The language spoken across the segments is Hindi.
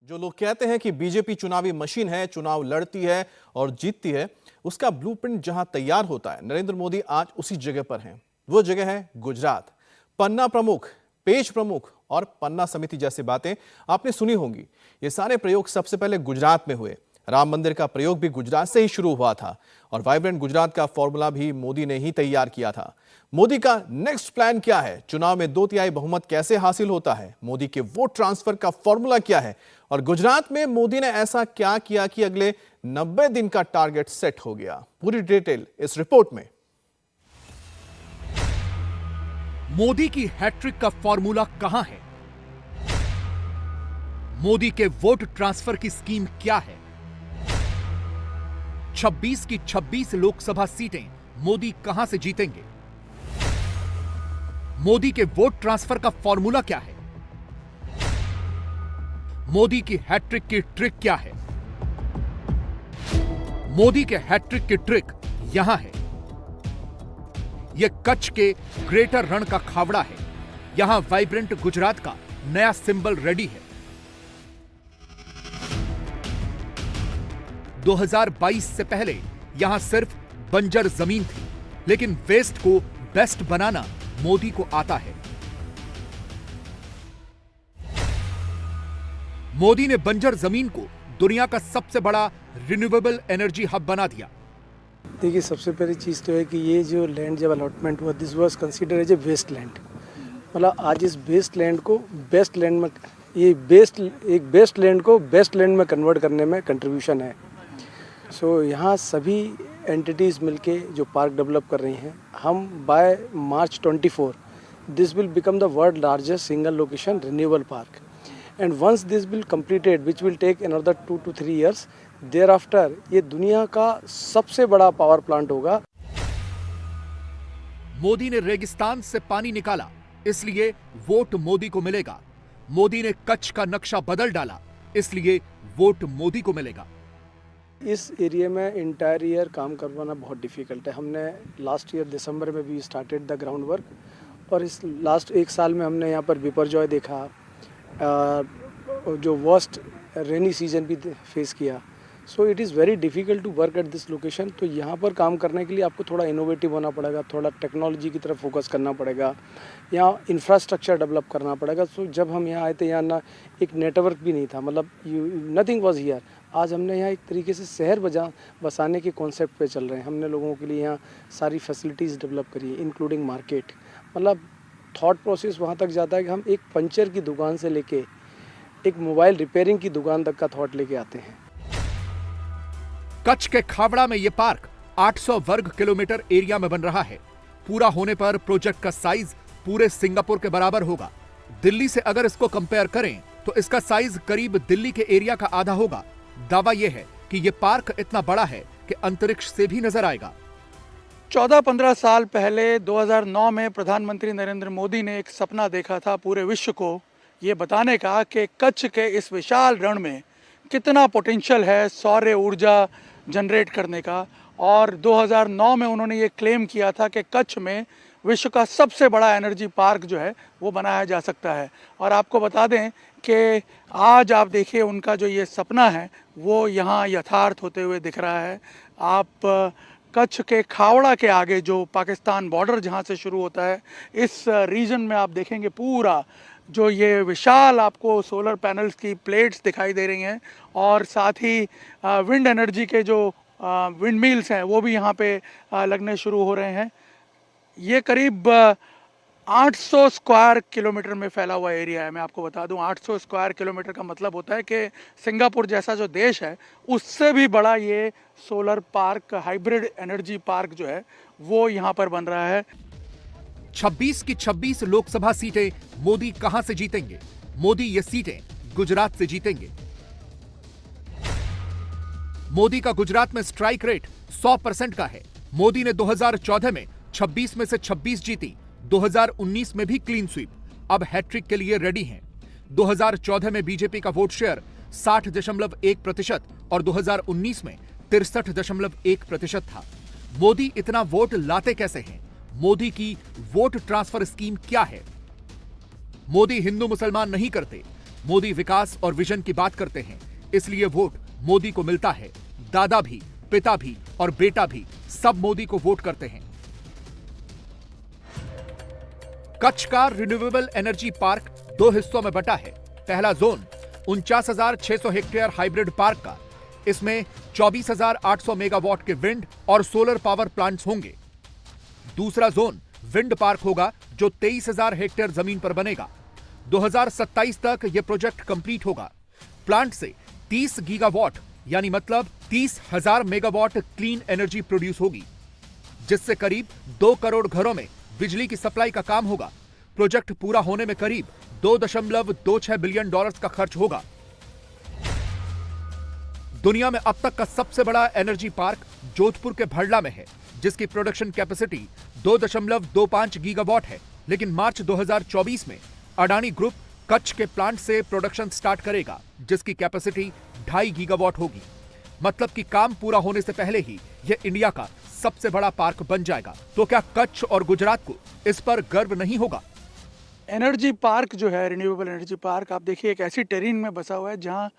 जो लोग कहते हैं कि बीजेपी चुनावी मशीन है, चुनाव लड़ती है और जीतती है, उसका ब्लूप्रिंट जहां तैयार होता है, नरेंद्र मोदी आज उसी जगह पर हैं। वो जगह है गुजरात। पन्ना प्रमुख, पेज प्रमुख और पन्ना समिति जैसी बातें आपने सुनी होंगी। ये सारे प्रयोग सबसे पहले गुजरात में हुए। राम मंदिर का प्रयोग भी गुजरात से ही शुरू हुआ था और वाइब्रेंट गुजरात का फॉर्मूला भी मोदी ने ही तैयार किया था। मोदी का नेक्स्ट प्लान क्या है? चुनाव में 2/3 बहुमत कैसे हासिल होता है? मोदी के वोट ट्रांसफर का फॉर्मूला क्या है? और गुजरात में मोदी ने ऐसा क्या किया कि अगले 90 दिन का टारगेट सेट हो गया? पूरी डिटेल इस रिपोर्ट में। मोदी की हैट्रिक का फॉर्मूला कहां है? मोदी के वोट ट्रांसफर की स्कीम क्या है? 26 की 26 लोकसभा सीटें मोदी कहां से जीतेंगे? मोदी के वोट ट्रांसफर का फॉर्मूला क्या है? मोदी की हैट्रिक की ट्रिक क्या है? मोदी के हैट्रिक की ट्रिक यहां है। यह कच्छ के ग्रेटर रण का खावड़ा है। यहां वाइब्रेंट गुजरात का नया सिंबल रेडी है। 2022 से पहले यहां सिर्फ बंजर जमीन थी, लेकिन वेस्ट को बेस्ट बनाना मोदी को आता है। मोदी ने बंजर जमीन को दुनिया का सबसे बड़ा रिन्यूएबल एनर्जी हब बना दिया। देखिए, सबसे पहली चीज़ तो है कि ये जो लैंड जब अलॉटमेंट हुआ, this was consider as a waste land. मतलब आज इस वेस्ट लैंड को बेस्ट लैंड में, ये बेस्ट लैंड को बेस्ट लैंड में कन्वर्ट करने में कंट्रीब्यूशन है। सो यहाँ सभी एंटिटीज़ मिलके जो पार्क डेवलप कर रही हैं, हम by March 24 this will become the world largest single location renewable park. And once this will completed, which will take another 2 to 3 years, thereafter ये दुनिया का सबसे बड़ा पावर प्लांट होगा। मोदी ने रेगिस्तान से पानी निकाला, इसलिए वोट मोदी को मिलेगा। मोदी ने कच्छ का नक्शा बदल डाला, इसलिए वोट मोदी को मिलेगा। इस एरिया में इंटायर ईयर काम करवाना बहुत डिफ़िकल्ट है। हमने लास्ट ईयर दिसंबर में भी स्टार्टेड द ग्राउंड वर्क, और इस लास्ट 1 साल में हमने यहाँ पर बिपरजॉय देखा, जो वर्स्ट रेनी सीजन भी फेस किया। So it is very difficult to work at this location. तो यहाँ पर काम करने के लिए आपको थोड़ा इनोवेटिव होना पड़ेगा, थोड़ा टेक्नोलॉजी की तरफ फोकस करना पड़ेगा, यहाँ इंफ्रास्ट्रक्चर डेवलप करना पड़ेगा। सो जब हम यहाँ आए थे, यहाँ ना एक नेटवर्क भी नहीं था, मतलब नथिंग वाज हियर। आज हमने यहाँ एक तरीके से शहर बसाने के कॉन्सेप्ट पे चल रहे हैं। हमने लोगों के लिए यहाँ सारी फैसिलिटीज़ डेवलप करी है, इंक्लूडिंग मार्केट। मतलब थॉट प्रोसेस वहाँ तक जाता है कि हम एक पंचर की दुकान से लेके एक मोबाइल रिपेयरिंग की दुकान तक का थॉट लेके आते हैं। कच्छ के खावड़ा में यह पार्क 800 वर्ग किलोमीटर एरिया में बन रहा है। पूरा होने पर प्रोजेक्ट का साइज पूरे सिंगापुर के बराबर होगा। दिल्ली से अगर इसको कंपेयर करें तो इसका साइज करीब दिल्ली के एरिया का आधा होगा। दावा यह है कि यह पार्क इतना बड़ा है कि अंतरिक्ष से भी नजर आएगा। 14-15 साल पहले 2009 में प्रधानमंत्री नरेंद्र मोदी ने एक सपना देखा था पूरे विश्व को ये बताने का कि कच्छ के इस विशाल रण में कितना पोटेंशियल है सौर ऊर्जा जनरेट करने का। और 2009 में उन्होंने ये क्लेम किया था कि कच्छ में विश्व का सबसे बड़ा एनर्जी पार्क जो है वो बनाया जा सकता है। और आपको बता दें कि आज आप देखिए उनका जो ये सपना है वो यहाँ यथार्थ होते हुए दिख रहा है। आप कच्छ के खावड़ा के आगे जो पाकिस्तान बॉर्डर जहाँ से शुरू होता है, इस रीजन में आप देखेंगे पूरा जो ये विशाल आपको सोलर पैनल्स की प्लेट्स दिखाई दे रही हैं, और साथ ही विंड एनर्जी के जो विंड मिल्स हैं वो भी यहाँ पे लगने शुरू हो रहे हैं। ये करीब 800 स्क्वायर किलोमीटर में फैला हुआ एरिया है। मैं आपको बता दूं, 800 स्क्वायर किलोमीटर का मतलब होता है कि सिंगापुर जैसा जो देश है उससे भी बड़ा ये solar park, hybrid energy park जो है वो यहाँ पर बन रहा है। 26 की 26 लोकसभा सीटें मोदी कहां से जीतेंगे? मोदी ये सीटें गुजरात से जीतेंगे। मोदी का गुजरात में स्ट्राइक रेट 100% का है। मोदी ने 2014 में 26 में से 26 जीती, 2019 में भी क्लीन स्वीप। अब हैट्रिक के लिए रेडी हैं। 2014 में बीजेपी का वोट शेयर 60.1% और 2019 में 63.1% था। मोदी इतना वोट लाते कैसे हैं? मोदी की वोट ट्रांसफर स्कीम क्या है? मोदी हिंदू मुसलमान नहीं करते, मोदी विकास और विजन की बात करते हैं, इसलिए वोट मोदी को मिलता है। दादा भी, पिता भी और बेटा भी सब मोदी को वोट करते हैं। कच्छ का रिन्यूएबल एनर्जी पार्क 2 हिस्सों में बटा है। पहला जोन 49,600 हेक्टेयर हाइब्रिड पार्क का, इसमें 24,800 मेगावाट के विंड और सोलर पावर प्लांट्स होंगे। दूसरा जोन विंड पार्क होगा जो 23,000 हेक्टेयर जमीन पर बनेगा। 2027 तक यह प्रोजेक्ट कंप्लीट होगा। प्लांट से 30 गीगावाट यानी मतलब 30,000 मेगावाट क्लीन एनर्जी प्रोड्यूस होगी, जिससे करीब 2 करोड़ घरों में बिजली की सप्लाई का काम होगा। प्रोजेक्ट पूरा होने में करीब $2.26 बिलियन का खर्च होगा। दुनिया में अब तक का सबसे बड़ा एनर्जी पार्क जोधपुर के भड़ला में है, जिसकी प्रोडक्शन कैपेसिटी 2.25 गीगावाट है। लेकिन मार्च 2024 में अडानी ग्रुप कच्छ के प्लांट से प्रोडक्शन स्टार्ट करेगा, जिसकी कैपेसिटी 2.5 गीगावाट होगी। मतलब कि काम पूरा होने से पहले ही यह इंडिया का सबसे बड़ा पार्क बन जाएगा। तो क्या कच्छ और गुजरात को इस पर गर्व नहीं होगा? एनर्जी पार्क जो है, रिन्यूएबल एनर्जी पार्क, आप देखिए एक ऐसी टेरेन में बसा हुआ है जहाँ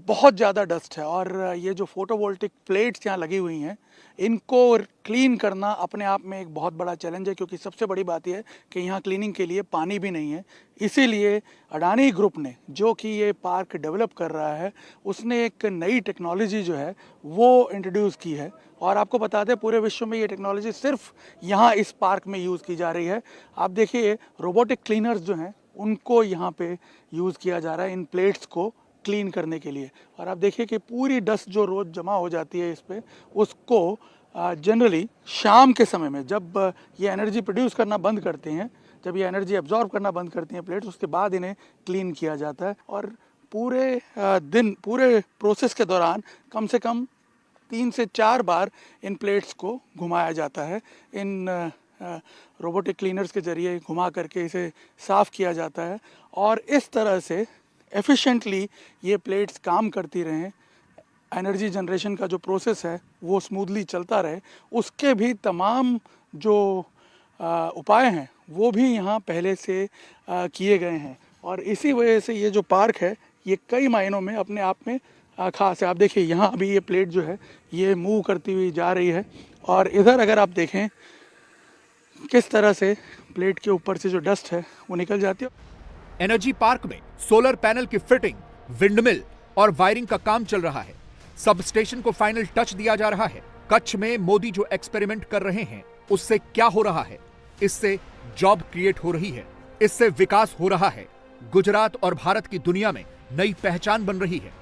बहुत ज़्यादा डस्ट है और ये जो फोटोवोल्टिक प्लेट्स यहाँ लगी हुई हैं, इनको क्लीन करना अपने आप में एक बहुत बड़ा चैलेंज है, क्योंकि सबसे बड़ी बात यह है कि यहाँ क्लीनिंग के लिए पानी भी नहीं है। इसीलिए अडानी ग्रुप ने, जो कि ये पार्क डेवलप कर रहा है, उसने एक नई टेक्नोलॉजी जो है वो इंट्रोड्यूस की है। और आपको बता दें, पूरे विश्व में ये टेक्नोलॉजी सिर्फ यहाँ इस पार्क में यूज़ की जा रही है। आप देखिए रोबोटिक क्लीनर्स जो हैं उनको यहाँ पे यूज़ किया जा रहा है इन प्लेट्स को क्लीन करने के लिए। और आप देखिए कि पूरी डस्ट जो रोज़ जमा हो जाती है इस पे, उसको जनरली शाम के समय में जब ये एनर्जी प्रोड्यूस करना बंद करते हैं, जब ये एनर्जी एब्जॉर्ब करना बंद करती हैं प्लेट्स, उसके बाद इन्हें क्लीन किया जाता है। और पूरे दिन, पूरे प्रोसेस के दौरान कम से कम 3 से 4 बार इन प्लेट्स को घुमाया जाता है। इन रोबोटिक क्लीनर्स के जरिए घुमा करके इसे साफ़ किया जाता है और इस तरह से एफिशिएंटली ये प्लेट्स काम करती रहें। एनर्जी जनरेशन का जो प्रोसेस है वो स्मूथली चलता रहे, उसके भी तमाम जो उपाय हैं वो भी यहाँ पहले से किए गए हैं। और इसी वजह से ये जो पार्क है ये कई मायनों में अपने आप में खास है। आप देखिए यहाँ अभी ये प्लेट जो है ये मूव करती हुई जा रही है और इधर अगर आप देखें किस तरह से प्लेट के ऊपर से जो डस्ट है वो निकल जाती है। एनर्जी पार्क में सोलर पैनल की फिटिंग, विंडमिल और वायरिंग का काम चल रहा है। सब स्टेशन को फाइनल टच दिया जा रहा है। कच्छ में मोदी जो एक्सपेरिमेंट कर रहे हैं उससे क्या हो रहा है? इससे जॉब क्रिएट हो रही है, इससे विकास हो रहा है। गुजरात और भारत की दुनिया में नई पहचान बन रही है।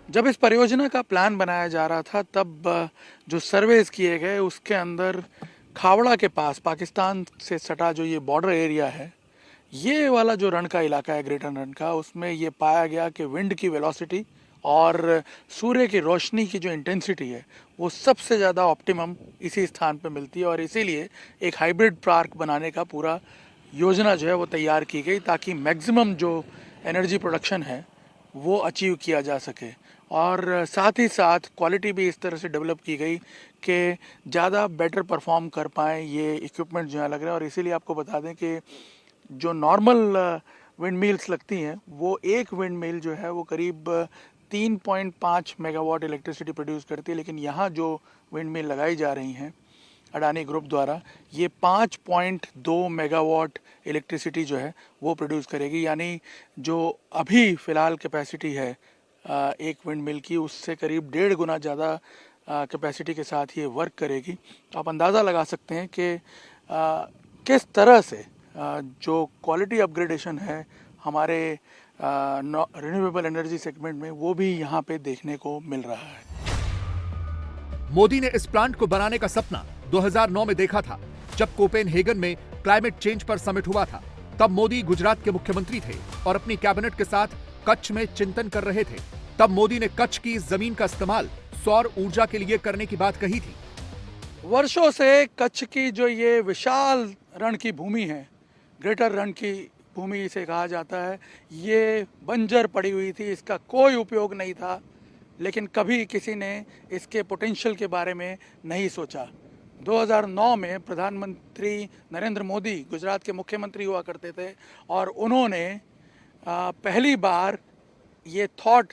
जब इस परियोजना का प्लान बनाया जा रहा था तब जो सर्वेस किए गए उसके अंदर खावड़ा के पास पाकिस्तान से सटा जो ये बॉर्डर एरिया है, ये वाला जो रण का इलाका है, ग्रेटर रण का, उसमें ये पाया गया कि विंड की वेलोसिटी और सूर्य की रोशनी की जो इंटेंसिटी है वो सबसे ज़्यादा ऑप्टिमम इसी स्थान पे मिलती है। और इसीलिए एक हाइब्रिड पार्क बनाने का पूरा योजना जो है वो तैयार की गई ताकि मैक्सिमम जो एनर्जी प्रोडक्शन है वो अचीव किया जा सके। और साथ ही साथ क्वालिटी भी इस तरह से डेवलप की गई कि ज़्यादा बेटर परफॉर्म कर पाएँ ये इक्विपमेंट जो है लग रहा है। और इसीलिए आपको बता दें कि जो नॉर्मल विंड मिल्स लगती हैं वो एक विंड मिल जो है वो करीब 3.5 मेगावाट इलेक्ट्रिसिटी प्रोड्यूस करती है, लेकिन यहाँ जो विंड मिल लगाई जा रही हैं अडानी ग्रुप द्वारा ये 5.2 मेगावाट इलेक्ट्रिसिटी जो है वो प्रोड्यूस करेगी। यानी जो अभी फ़िलहाल कैपेसिटी है एक विंड मिल की, उससे करीब 1.5 गुना ज़्यादा कैपेसिटी के साथ ये वर्क करेगी। आप अंदाज़ा लगा सकते हैं कि किस तरह से जो क्वालिटी अपग्रेडेशन है हमारे रिन्यूएबल एनर्जी सेगमेंट में वो भी यहाँ पे देखने को मिल रहा है। मोदी ने इस प्लांट को बनाने का सपना 2009 में देखा था, जब कोपेनहेगन में क्लाइमेट चेंज पर समिट हुआ था। तब मोदी गुजरात के मुख्यमंत्री थे और अपनी कैबिनेट के साथ कच्छ में चिंतन कर रहे थे। तब मोदी ने कच्छ की जमीन का इस्तेमाल सौर ऊर्जा के लिए करने की बात कही थी। वर्षों से कच्छ की जो ये विशाल रण की भूमि है, ग्रेटर रण की भूमि इसे कहा जाता है, ये बंजर पड़ी हुई थी, इसका कोई उपयोग नहीं था। लेकिन कभी किसी ने इसके पोटेंशियल के बारे में नहीं सोचा। 2009 में प्रधानमंत्री नरेंद्र मोदी गुजरात के मुख्यमंत्री हुआ करते थे और उन्होंने पहली बार ये थॉट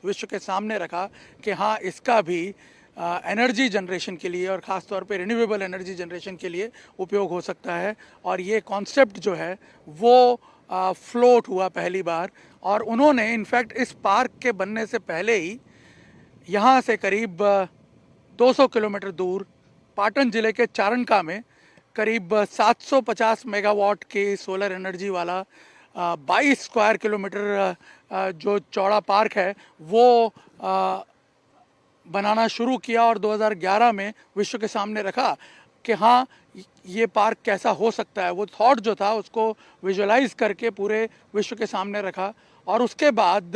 विश्व के सामने रखा कि हाँ, इसका भी एनर्जी जनरेशन के लिए और ख़ास तौर पे रिन्यूएबल एनर्जी जनरेशन के लिए उपयोग हो सकता है। और ये कॉन्सेप्ट जो है वो फ्लोट हुआ पहली बार, और उन्होंने इनफैक्ट इस पार्क के बनने से पहले ही यहाँ से करीब 200 किलोमीटर दूर पाटन ज़िले के चारणका में करीब 750 मेगावाट की सोलर एनर्जी वाला 22 स्क्वायर किलोमीटर जो चौड़ा पार्क है वो बनाना शुरू किया, और 2011 में विश्व के सामने रखा कि हाँ, ये पार्क कैसा हो सकता है। वो थॉट जो था उसको विजुअलाइज करके पूरे विश्व के सामने रखा, और उसके बाद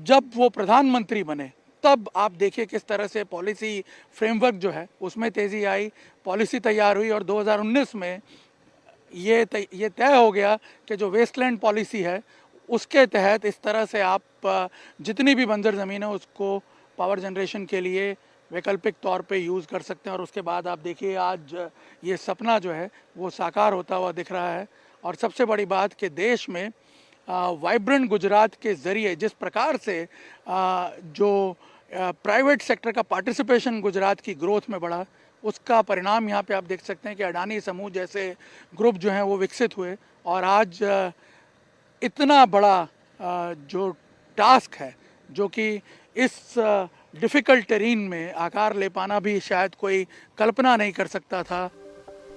जब वो प्रधानमंत्री बने तब आप देखिए किस तरह से पॉलिसी फ्रेमवर्क जो है उसमें तेज़ी आई, पॉलिसी तैयार हुई, और 2019 में ये तय हो गया कि जो वेस्टलैंड पॉलिसी है उसके तहत इस तरह से आप जितनी भी बंजर ज़मीन है उसको पावर जनरेशन के लिए वैकल्पिक तौर पे यूज़ कर सकते हैं। और उसके बाद आप देखिए आज ये सपना जो है वो साकार होता हुआ दिख रहा है। और सबसे बड़ी बात कि देश में वाइब्रेंट गुजरात के ज़रिए जिस प्रकार से जो प्राइवेट सेक्टर का पार्टिसिपेशन गुजरात की ग्रोथ में बढ़ा, उसका परिणाम यहाँ पे आप देख सकते हैं कि अडानी समूह जैसे ग्रुप जो हैं वो विकसित हुए, और आज इतना बड़ा जो टास्क है जो कि इस डिफ़िकल्ट टेरेन में आकार ले पाना भी शायद कोई कल्पना नहीं कर सकता था।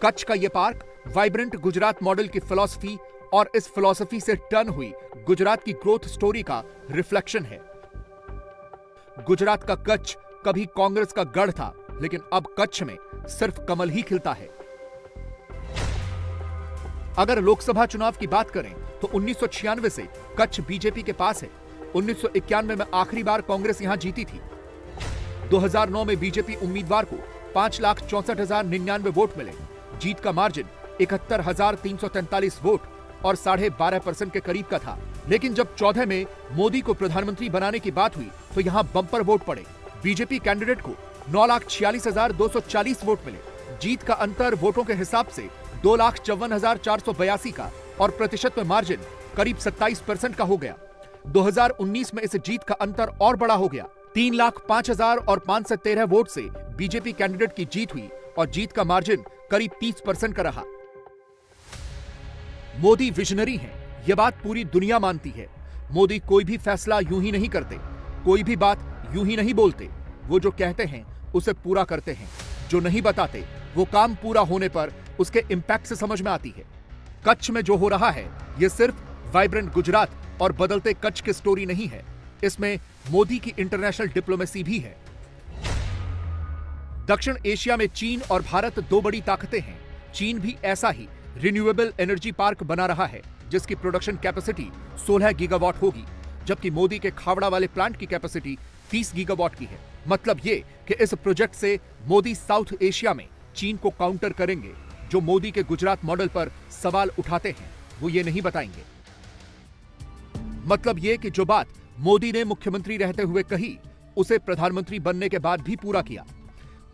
कच्छ का यह पार्क वाइब्रेंट गुजरात मॉडल की फिलॉसफी और इस फिलॉसफी से टर्न हुई गुजरात की ग्रोथ स्टोरी का रिफ्लेक्शन है। गुजरात का कच्छ कभी कांग्रेस का गढ़ था, लेकिन अब कच्छ में सिर्फ कमल ही खिलता है। अगर लोकसभा चुनाव की बात करें तो 1996 से कच्छ बीजेपी के पास है। 1991 में आखिरी बार कांग्रेस यहां जीती थी। 2009 में बीजेपी उम्मीदवार को 5,64,099 वोट मिले। जीत का मार्जिन 71,343 वोट और 12.5% के करीब का था। लेकिन जब 14 में मोदी को प्रधानमंत्री बनाने की बात हुई तो यहां बम्पर वोट पड़े। बीजेपी कैंडिडेट को 9,46,240 वोट मिले। जीत का अंतर वोटों के हिसाब से 2,54,482 का और प्रतिशत में मार्जिन करीब 27% का हो गया। 2019 में इस जीत का अंतर और बड़ा हो गया। 3,05,513 वोट से बीजेपी कैंडिडेट की जीत हुई और जीत का मार्जिन करीब 30% का रहा। मोदी विजनरी हैं, यह बात पूरी दुनिया मानती है। मोदी कोई भी फैसला यूं ही नहीं करते, कोई भी बात यूं ही नहीं बोलते। वो जो कहते हैं उसे पूरा करते हैं, जो नहीं बताते वो काम पूरा होने पर उसके इंपैक्ट से समझ में आती है। कच्छ में जो हो रहा है ये सिर्फ वाइब्रेंट गुजरात और बदलते कच्छ की स्टोरी नहीं है, इसमें मोदी की इंटरनेशनल डिप्लोमेसी भी है। दक्षिण एशिया में चीन और भारत दो बड़ी ताकतें हैं। चीन भी ऐसा ही रिन्यूएबल एनर्जी पार्क बना रहा है जिसकी प्रोडक्शन कैपेसिटी 16 गीगावाट होगी, जबकि मोदी के खावड़ा वाले प्लांट की कैपेसिटी 30 गीगावाट की है। मतलब ये कि इस प्रोजेक्ट से मोदी साउथ एशिया में चीन को काउंटर करेंगे। जो मोदी के गुजरात मॉडल पर सवाल उठाते हैं वो ये नहीं बताएंगे। मतलब ये कि जो बात मोदी ने मुख्यमंत्री रहते हुए कही उसे प्रधानमंत्री बनने के बाद भी पूरा किया।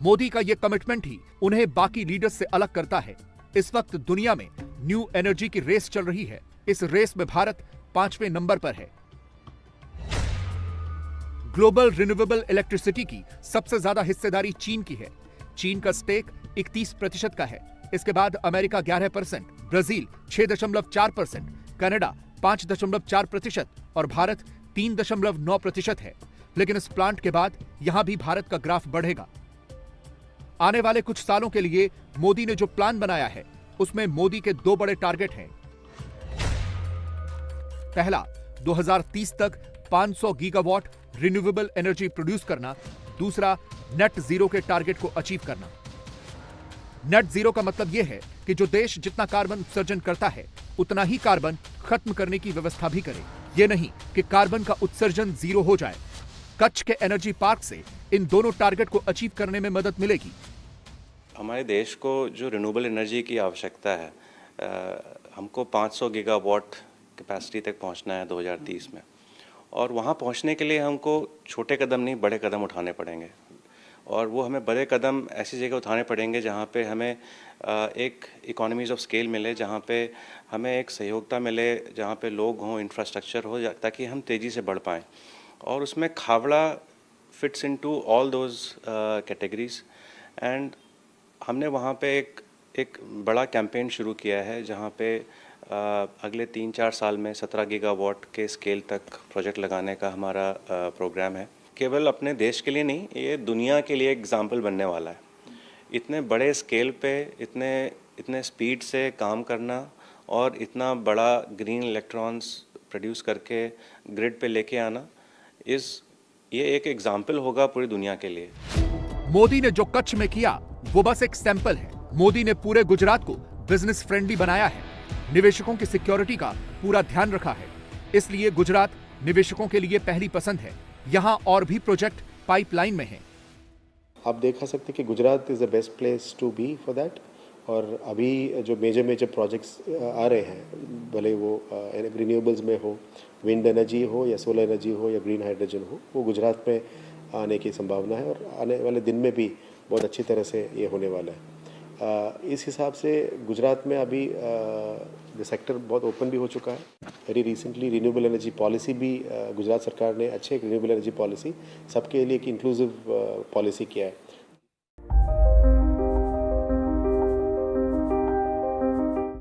मोदी का यह कमिटमेंट ही उन्हें बाकी लीडर्स से अलग करता है। इस वक्त दुनिया में न्यू एनर्जी की रेस चल रही है। इस रेस में भारत 5वें नंबर पर है। ग्लोबल रिन्यूएबल इलेक्ट्रिसिटी की सबसे ज्यादा हिस्सेदारी चीन की है। चीन का स्टेक 31% का है। इसके बाद अमेरिका 11%, ब्राजील 6.4%, कनाडा 5.4% और भारत 3.9% है। लेकिन इस प्लांट के बाद यहां भी भारत का ग्राफ बढ़ेगा। आने वाले कुछ सालों के लिए मोदी ने जो प्लान बनाया है उसमें मोदी के दो बड़े टारगेट हैं। पहला, 2030 तक 500 गीगावाट रिन्यूएबल एनर्जी प्रोड्यूस करना। दूसरा, नेट जीरो के टारगेट को अचीव करना। नेट जीरो का मतलब यह है कि जो देश जितना कार्बन उत्सर्जन करता है उतना ही कार्बन खत्म करने की व्यवस्था भी करे। यह नहीं कि कार्बन का उत्सर्जन जीरो हो जाए। कच्छ के एनर्जी पार्क से इन दोनों टारगेट को अचीव करने में मदद मिलेगी। हमारे देश को जो रिन्यूएबल एनर्जी की आवश्यकता है, हमको 500 गीगावाट कैपेसिटी तक पहुंचना है 2030 में, और वहां पहुंचने के लिए हमको छोटे कदम नहीं बड़े कदम उठाने पड़ेंगे। और वो हमें बड़े कदम ऐसी जगह उठाने पड़ेंगे जहाँ पे हमें एक इकोनॉमीज़ ऑफ स्केल मिले, जहाँ पे हमें एक सहयोगिता मिले, जहाँ पे लोग हों, इंफ्रास्ट्रक्चर हो, ताकि हम तेज़ी से बढ़ पाएँ। और उसमें Khavda fits into all those categories. And हमने वहाँ पे एक बड़ा कैंपेन शुरू किया है जहाँ पे अगले 3-4 साल में 17 गीगावाट के स्केल तक प्रोजेक्ट लगाने का हमारा प्रोग्राम है। केवल अपने देश के लिए नहीं, ये दुनिया के लिए एग्जाम्पल बनने वाला है। इतने बड़े स्केल पे इतने स्पीड से काम करना और इतना बड़ा ग्रीन इलेक्ट्रॉन्स प्रोड्यूस करके ग्रिड पे लेके आना, ये एक एग्जाम्पल होगा पूरी दुनिया के लिए। मोदी ने जो कच्छ में किया वो बस एक सैंपल है। मोदी ने पूरे गुजरात को बिजनेस फ्रेंडली बनाया है, निवेशकों की सिक्योरिटी का पूरा ध्यान रखा है। इसलिए गुजरात निवेशकों के लिए पहली पसंद है। यहाँ और भी प्रोजेक्ट पाइपलाइन में हैं। आप देखा सकते हैं कि Gujarat is the best place to be for that. और अभी जो मेजर प्रोजेक्ट्स आ रहे हैं, भले वो रिन्यूएबल्स में हो, विंड एनर्जी हो या सोलर एनर्जी हो या ग्रीन हाइड्रोजन हो, वो गुजरात में आने की संभावना है और आने वाले दिन में भी बहुत अच्छी तरह से ये होने वाला है। इस हिसाब से गुजरात में अभी सेक्टर बहुत ओपन भी हो चुका है। Very recently renewable energy policy भी गुजरात सरकार ने अच्छे एक रिन्यूएबल एनर्जी पॉलिसी सबके लिए एक इंक्लूसिव पॉलिसी किया है।